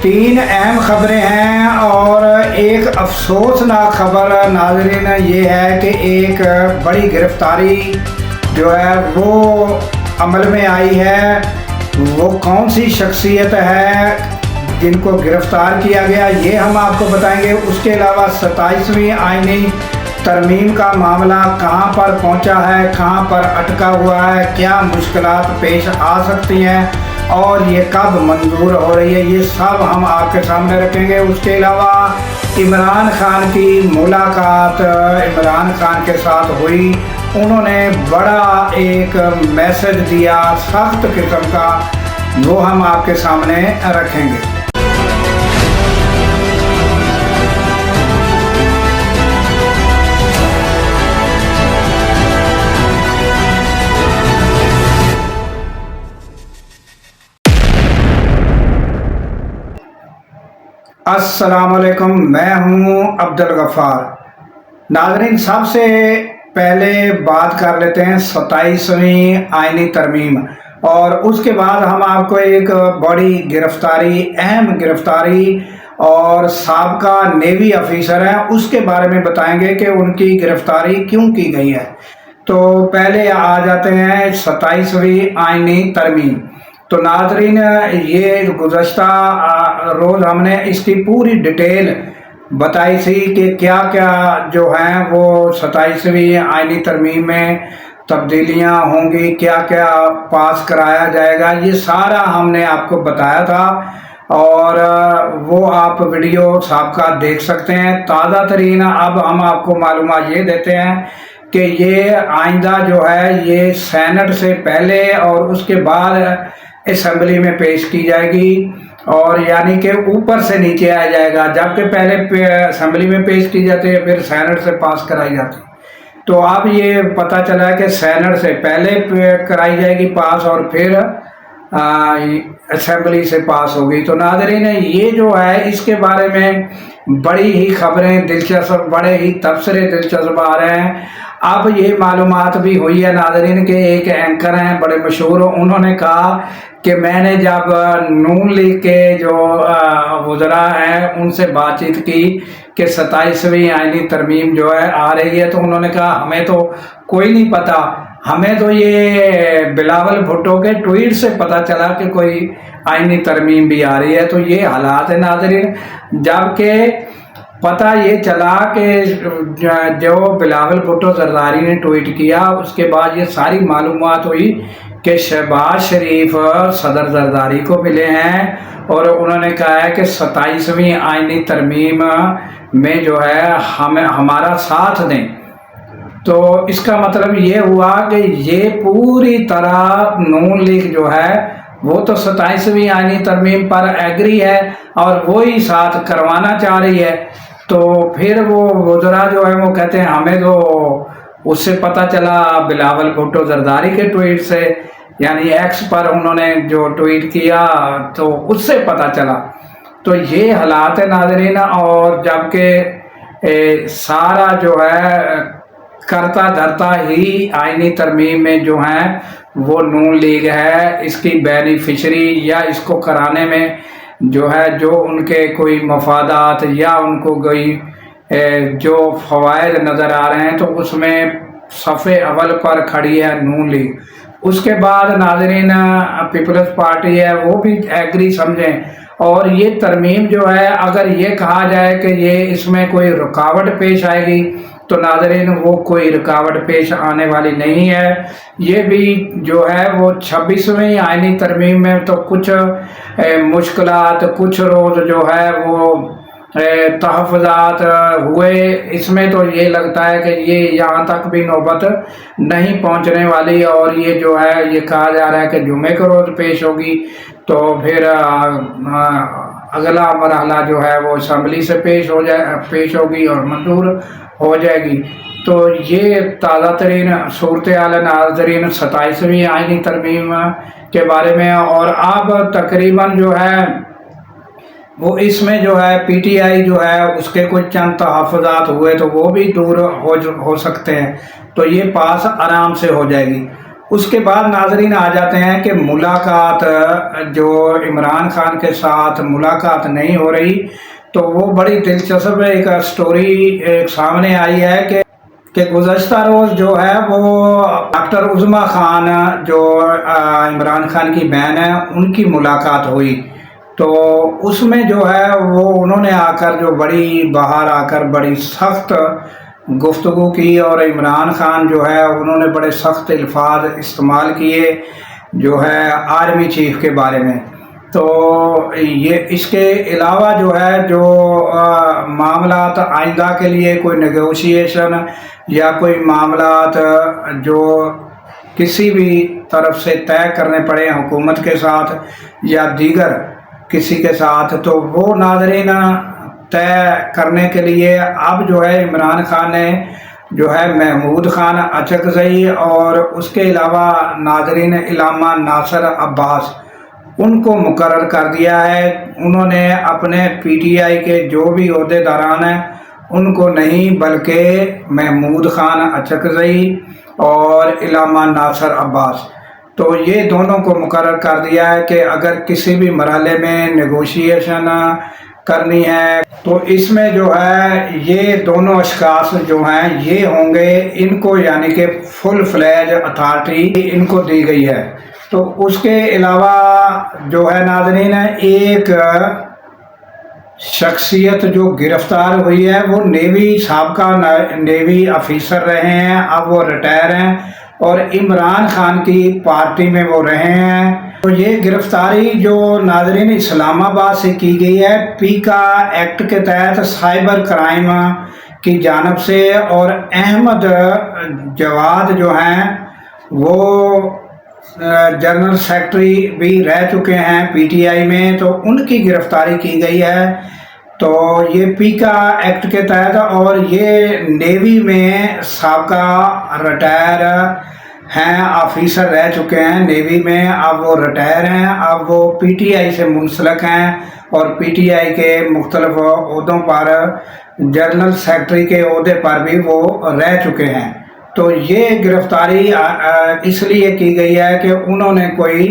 تین اہم خبریں ہیں اور ایک افسوسناک خبر ناظرین یہ ہے کہ ایک بڑی گرفتاری جو ہے وہ عمل میں آئی ہے۔ وہ کون سی شخصیت ہے جن کو گرفتار کیا گیا یہ ہم آپ کو بتائیں گے۔ اس کے علاوہ 27ویں آئینی ترمیم کا معاملہ کہاں پر پہنچا ہے، کہاں پر اٹکا ہوا ہے، کیا مشکلات پیش آ سکتی ہیں اور یہ کب منظور ہو رہی ہے، یہ سب ہم آپ کے سامنے رکھیں گے۔ اس کے علاوہ عمران خان کی ملاقات عمران خان کے ساتھ ہوئی، انہوں نے بڑا ایک میسج دیا سخت قسم کا، وہ ہم آپ کے سامنے رکھیں گے۔ السلام علیکم، میں ہوں عبدالغفار۔ ناظرین، سب سے پہلے بات کر لیتے ہیں 27ویں آئینی ترمیم، اور اس کے بعد ہم آپ کو ایک بڑی گرفتاری، اہم گرفتاری اور سابقہ نیوی افیسر ہیں اس کے بارے میں بتائیں گے کہ ان کی گرفتاری کیوں کی گئی ہے۔ تو پہلے آ جاتے ہیں 27ویں آئینی ترمیم۔ تو ناظرین، یہ گزشتہ روز ہم نے اس کی پوری ڈیٹیل بتائی تھی کہ کیا کیا جو ہیں وہ 27ویں آئینی ترمیم میں تبدیلیاں ہوں گی، کیا کیا پاس کرایا جائے گا، یہ سارا ہم نے آپ کو بتایا تھا، اور وہ آپ ویڈیو سابقہ دیکھ سکتے ہیں۔ تازہ ترین اب ہم آپ کو معلومات یہ دیتے ہیں کہ یہ آئندہ جو ہے یہ سینٹ سے پہلے اور اس کے بعد اسمبلی میں پیش کی جائے گی، اور یعنی کہ اوپر سے نیچے آیا جائے گا، جبکہ پہلے اسمبلی میں پیش کی جاتی ہے پھر سینٹ سے پاس کرائی جاتی ہے۔ تو اب یہ پتہ چلا ہے کہ سینٹ سے پہلے کرائی جائے گی پاس اور پھر اسمبلی سے پاس ہوگی۔ تو ناظرین، یہ جو ہے اس کے بارے میں بڑی ہی خبریں دلچسپ، بڑے ہی تبصرے دلچسپ آ رہے ہیں۔ اب یہ معلومات بھی ہوئی ہے ناظرین کہ ایک اینکر ہیں بڑے مشہور، انہوں نے کہا کہ میں نے جب نون لیگ کے جو وزراء ہیں ان سے بات چیت کی کہ 27ویں آئینی ترمیم جو ہے آ رہی ہے، تو انہوں نے کہا ہمیں تو کوئی نہیں پتا، ہمیں تو یہ بلاول بھٹو کے ٹویٹ سے پتا چلا کہ کوئی آئینی ترمیم بھی آ رہی ہے۔ تو یہ حالات ہے ناظرین، جبکہ پتہ یہ چلا کہ جو بلاول بھٹو زرداری نے ٹویٹ کیا اس کے بعد یہ ساری معلومات ہوئی کہ شہباز شریف صدر زرداری کو ملے ہیں اور انہوں نے کہا ہے کہ 27ویں آئینی ترمیم میں جو ہے ہمارا ساتھ دیں۔ تو اس کا مطلب یہ ہوا کہ یہ پوری طرح نون لیگ جو ہے وہ تو 27ویں آئینی ترمیم پر ایگری ہے اور وہی ساتھ کروانا چاہ رہی ہے۔ تو پھر وہ وزراء جو ہے وہ کہتے ہیں ہمیں تو اس سے پتہ چلا بلاول بھٹو زرداری کے ٹویٹ سے، یعنی ایکس پر انہوں نے جو ٹویٹ کیا تو اس سے پتہ چلا۔ تو یہ حالات ہے ناظرین، اور جبکہ سارا جو ہے کرتا دھرتا ہی آئینی ترمیم میں جو ہیں وہ نون لیگ ہے، اس کی بینیفیشری یا اس کو کرانے میں جو ہے جو ان کے کوئی مفادات یا ان کو کوئی جو فوائد نظر آ رہے ہیں تو اس میں صفحے اول پر کھڑی ہے نون لیگ۔ اس کے بعد ناظرین پیپلز پارٹی ہے وہ بھی ایگری سمجھیں، اور یہ ترمیم جو ہے اگر یہ کہا جائے کہ یہ اس میں کوئی رکاوٹ پیش آئے گی تو ناظرین وہ کوئی رکاوٹ پیش آنے والی نہیں ہے۔ یہ بھی جو ہے وہ 26ویں آئینی ترمیم میں تو کچھ مشکلات، کچھ روز جو ہے وہ تحفظات ہوئے، اس میں تو یہ لگتا ہے کہ یہ یہاں تک بھی نوبت نہیں پہنچنے والی، اور یہ جو ہے یہ کہا جا رہا ہے کہ جمعے کو روز پیش ہوگی، تو پھر اگلا مرحلہ جو ہے وہ اسمبلی سے پیش ہوگی اور منظور ہو جائے گی۔ تو یہ تازہ ترین صورتحال ناظرین 27ویں آئینی ترمیم کے بارے میں، اور اب تقریباً جو ہے وہ اس میں جو ہے پی ٹی آئی جو ہے اس کے کچھ چند تحفظات ہوئے تو وہ بھی دور ہو سکتے ہیں، تو یہ پاس آرام سے ہو جائے گی۔ اس کے بعد ناظرین آ جاتے ہیں کہ ملاقات جو عمران خان کے ساتھ ملاقات نہیں ہو رہی، تو وہ بڑی دلچسپ ایک سٹوری ایک سامنے آئی ہے کہ گزشتہ روز جو ہے وہ ڈاکٹر عظمیٰ خان جو عمران خان کی بہن ہے ان کی ملاقات ہوئی، تو اس میں جو ہے وہ انہوں نے آ کر جو باہر آ کر بڑی سخت گفتگو کی، اور عمران خان جو ہے انہوں نے بڑے سخت الفاظ استعمال کیے جو ہے آرمی چیف کے بارے میں۔ تو یہ اس کے علاوہ جو ہے جو معاملات آئندہ کے لیے کوئی نیگوشیشن یا کوئی معاملات جو کسی بھی طرف سے طے کرنے پڑے حکومت کے ساتھ یا دیگر کسی کے ساتھ، تو وہ ناظرین طے کرنے کے لیے اب جو ہے عمران خان نے جو ہے محمود خان اچکزئی اور اس کے علاوہ ناظرین علامہ ناصر عباس ان کو مقرر کر دیا ہے۔ انہوں نے اپنے پی ٹی آئی کے جو بھی عہدے داران ہیں ان کو نہیں، بلکہ محمود خان اچکزئی اور علامہ ناصر عباس، تو یہ دونوں کو مقرر کر دیا ہے کہ اگر کسی بھی مرحلے میں نیگوشیشن کرنی ہے تو اس میں جو ہے یہ دونوں اشخاص جو ہیں یہ ہوں گے، ان کو یعنی کہ فل فلیج اتھارٹی ان کو دی گئی ہے۔ تو اس کے علاوہ جو ہے ناظرین ایک شخصیت جو گرفتار ہوئی ہے وہ سابقہ نیوی افیسر رہے ہیں، اب وہ ریٹائر ہیں اور عمران خان کی پارٹی میں وہ رہے ہیں۔ تو یہ گرفتاری جو ناظرین اسلام آباد سے کی گئی ہے پیکا ایکٹ کے تحت سائبر کرائم کی جانب سے، اور احمد جواد جو ہیں وہ جنرل سیکرٹری بھی رہ چکے ہیں پی ٹی آئی میں، تو ان کی گرفتاری کی گئی ہے۔ تو یہ پیکا ایکٹ کے تحت، اور یہ نیوی میں سابقہ ریٹائر ہیں، آفیسر رہ چکے ہیں نیوی میں، اب وہ ریٹائر ہیں، اب وہ پی ٹی آئی سے منسلک ہیں اور پی ٹی آئی کے مختلف عہدوں پر جنرل سیکرٹری کے عہدے پر بھی وہ رہ چکے ہیں۔ تو یہ گرفتاری اس لیے کی گئی ہے کہ انہوں نے کوئی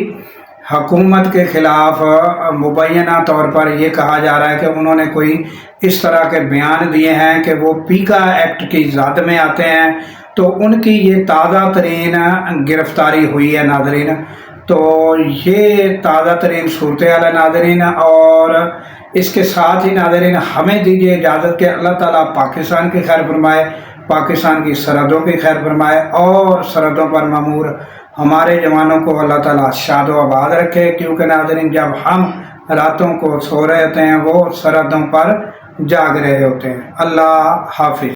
حکومت کے خلاف مبینہ طور پر یہ کہا جا رہا ہے کہ انہوں نے کوئی اس طرح کے بیان دیے ہیں کہ وہ پیکا ایکٹ کی ذات میں آتے ہیں، تو ان کی یہ تازہ ترین گرفتاری ہوئی ہے ناظرین۔ تو یہ تازہ ترین صورتحال ہے ناظرین، اور اس کے ساتھ ہی ناظرین ہمیں دیجیے اجازت کہ اللہ تعالیٰ پاکستان کی خیر فرمائے، پاکستان کی سرحدوں کی خیر فرمائے، اور سرحدوں پر مامور ہمارے جوانوں کو اللہ تعالیٰ شاد و آباد رکھے، کیونکہ ناظرین جب ہم راتوں کو سو رہے ہوتے ہیں وہ سرحدوں پر جاگ رہے ہوتے ہیں۔ اللہ حافظ۔